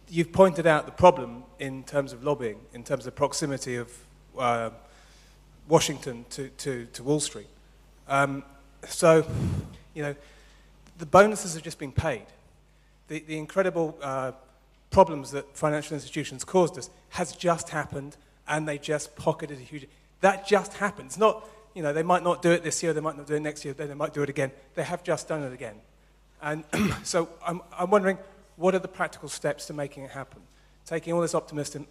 you've pointed out the problem in terms of lobbying, in terms of proximity of Washington to Wall Street. So, you know, the bonuses have just been paid. The incredible problems that financial institutions caused us has just happened, and they just pocketed a huge... That just happened. It's not, you know, they might not do it this year, they might not do it next year, then they might do it again. They have just done it again. And so I'm wondering, what are the practical steps to making it happen? Taking all this optimism,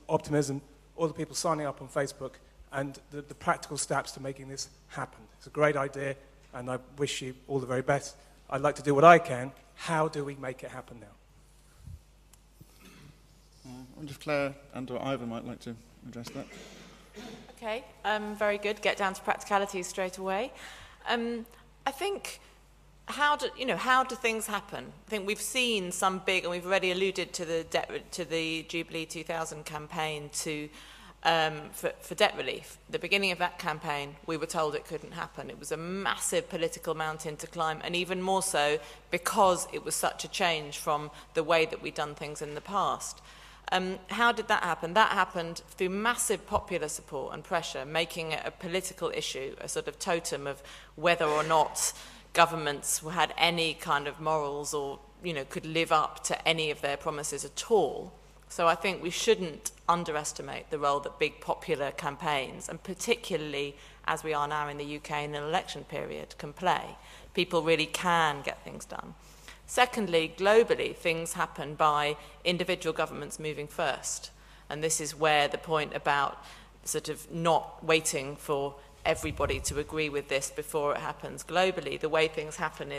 all the people signing up on Facebook, and the practical steps to making this happen. It's a great idea, and I wish you all the very best. I'd like to do what I can. How do we make it happen now? I wonder if Claire and or Ivor might like to address that. Okay, very good. Get down to practicalities straight away. I think, how do things happen? I think we've seen some big, and we've already alluded to the Jubilee 2000 campaign for debt relief. The beginning of that campaign, we were told it couldn't happen. It was a massive political mountain to climb, and even more so because it was such a change from the way that we'd done things in the past. How did that happen? That happened through massive popular support and pressure, making it a political issue, a sort of totem of whether or not governments had any kind of morals or, you know, could live up to any of their promises at all. So I think we shouldn't underestimate the role that big popular campaigns, and particularly as we are now in the UK in an election period, can play. People really can get things done. Secondly, globally, things happen by individual governments moving first. And this is where the point about sort of not waiting for everybody to agree with this before it happens. Globally, the way things happen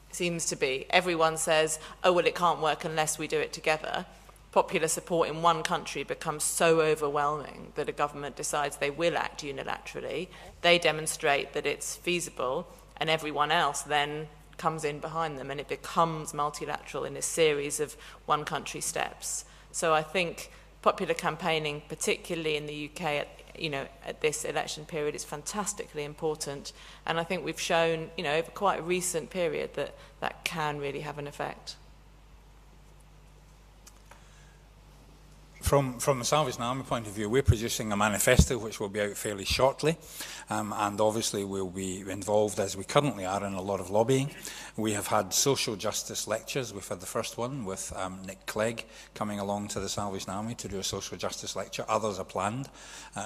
seems to be everyone says, oh, well, it can't work unless we do it together. Popular support in one country becomes so overwhelming that a government decides they will act unilaterally. They demonstrate that it's feasible, and everyone else then comes in behind them, and it becomes multilateral in a series of one country steps. So I think popular campaigning, particularly in the UK, at this election period, is fantastically important, and I think we've shown, over quite a recent period that can really have an effect. From the Salvation Army point of view, we're producing a manifesto which will be out fairly shortly, and obviously we'll be involved, as we currently are, in a lot of lobbying. We have had social justice lectures. We've had the first one with Nick Clegg coming along to the Salvation Army to do a social justice lecture. Others are planned.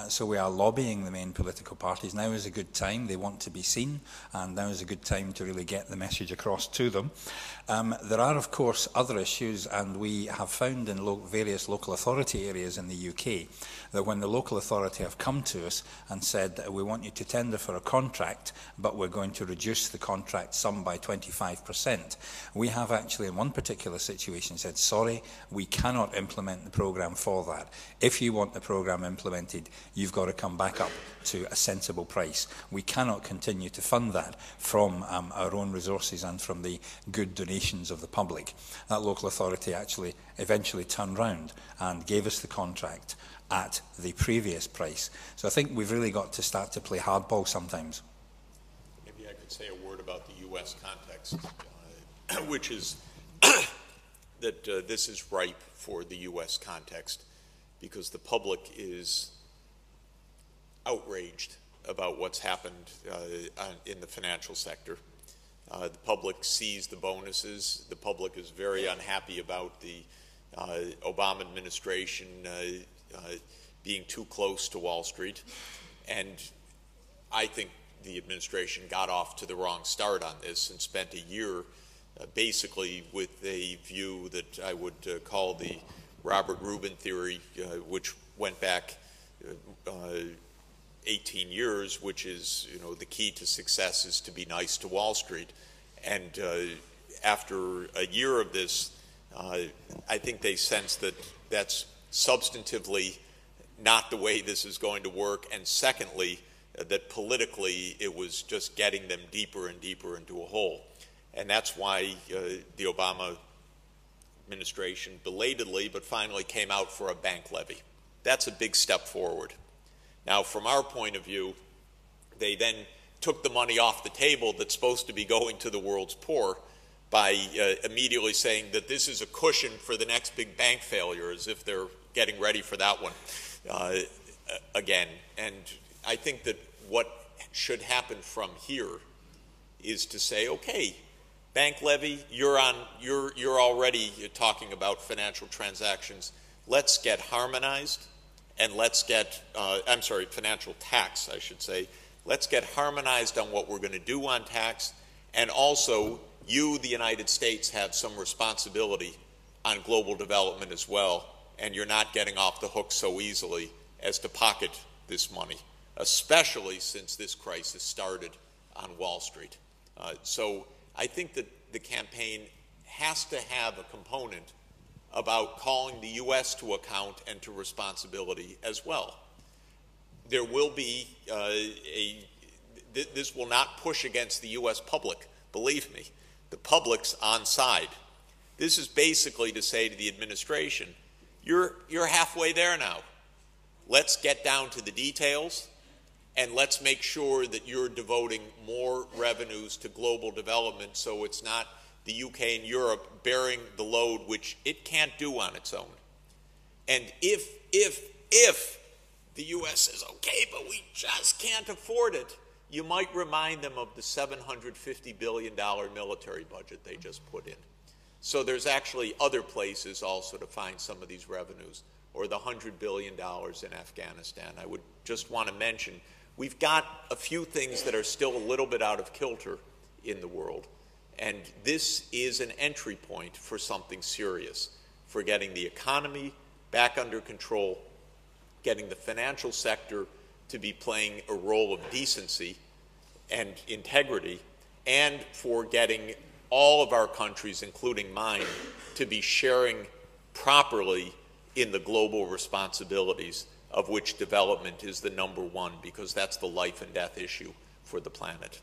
So we are lobbying the main political parties. Now is a good time. They want to be seen, and now is a good time to really get the message across to them. There are, of course, other issues, and we have found in various local authority areas in the UK that when the local authority have come to us and said that we want you to tender for a contract, but we're going to reduce the contract sum by 25%, we have actually in one particular situation said, sorry, we cannot implement the programme for that. If you want the programme implemented, you've got to come back up to a sensible price. We cannot continue to fund that from our own resources and from the good donations of the public. That local authority actually eventually turned round and gave us the contract at the previous price. So I think we've really got to start to play hardball sometimes. Maybe I could say a word about the U.S. context, which is that this is ripe for the U.S. context because the public is outraged about what's happened in the financial sector. The public sees the bonuses. The public is very unhappy about the Obama administration being too close to Wall Street. And I think the administration got off to the wrong start on this and spent a year basically with a view that I would call the Robert Rubin theory, which went back 18 years, which is, the key to success is to be nice to Wall Street. And after a year of this, I think they sense that that's substantively not the way this is going to work. And secondly, that politically it was just getting them deeper and deeper into a hole. And that's why the Obama administration belatedly but finally came out for a bank levy. That's a big step forward. Now, from our point of view, they then took the money off the table that's supposed to be going to the world's poor by immediately saying that this is a cushion for the next big bank failure, as if they're getting ready for that one again. And I think that what should happen from here is to say, okay, bank levy, you're already talking about financial transactions. Let's get harmonized, and let's get, financial tax, I should say. Let's get harmonized on what we're going to do on tax, and also you, the United States, have some responsibility on global development as well, and you're not getting off the hook so easily as to pocket this money, especially since this crisis started on Wall Street. So I think that the campaign has to have a component about calling the U.S. to account and to responsibility as well. There will be this will not push against the U.S. public, believe me. The public's on side. This is basically to say to the administration, you're halfway there now. Let's get down to the details, and let's make sure that you're devoting more revenues to global development so it's not the UK and Europe bearing the load which it can't do on its own. And if the US says, okay, but we just can't afford it, you might remind them of the $750 billion military budget they just put in. So there's actually other places also to find some of these revenues, or the $100 billion in Afghanistan. I would just want to mention, we've got a few things that are still a little bit out of kilter in the world. And this is an entry point for something serious, for getting the economy back under control, getting the financial sector to be playing a role of decency and integrity, and for getting all of our countries, including mine, to be sharing properly in the global responsibilities of which development is the #1, because that's the life and death issue for the planet.